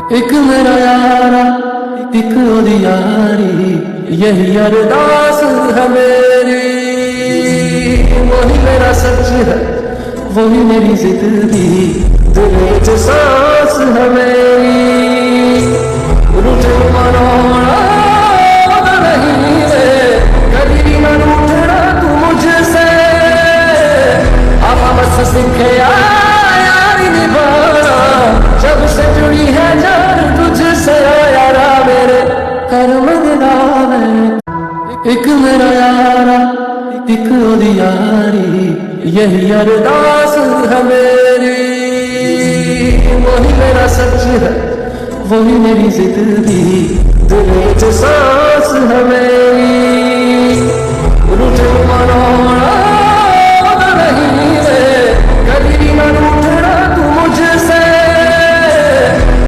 एक मेरा यारा एक ओदी यारी, यही अरदास है मेरी। वही मेरा सच है, वही मेरी जिंदगी, दिल च सांस है मेरी। रूठे मनाना नहीं रे, कभी न रूठना तू मुझसे। अब बस सीखे यारी निभाना, जब से जुड़ी है जान तुझसे यारा मेरे कर्म दिलावे। एक मेरा यारा एक ओदी यारी, यही अरदास है मेरी। वही मेरा सच है, वही मेरी जिंदगी, दिल च सांस है मेरी। रूठे मनाना नहीं रे, कभी न रूठ